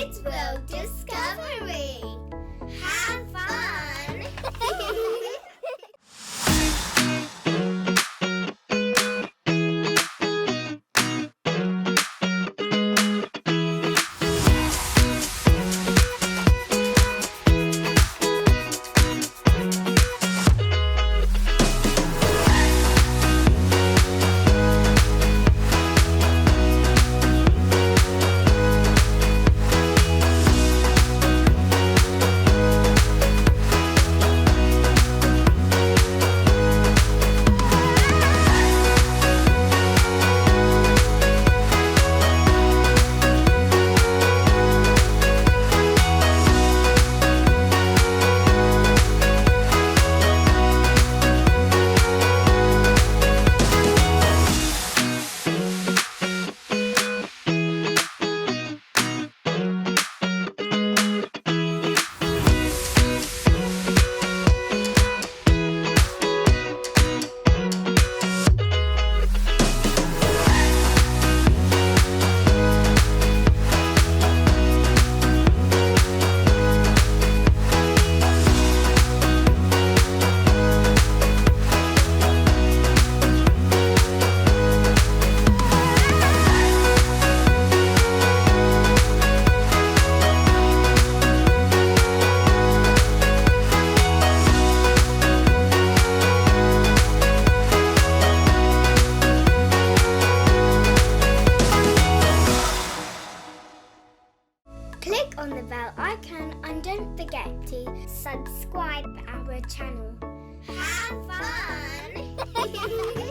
Kids World Discovery. Have fun! Click on the bell icon and don't forget to subscribe to our channel. Have fun!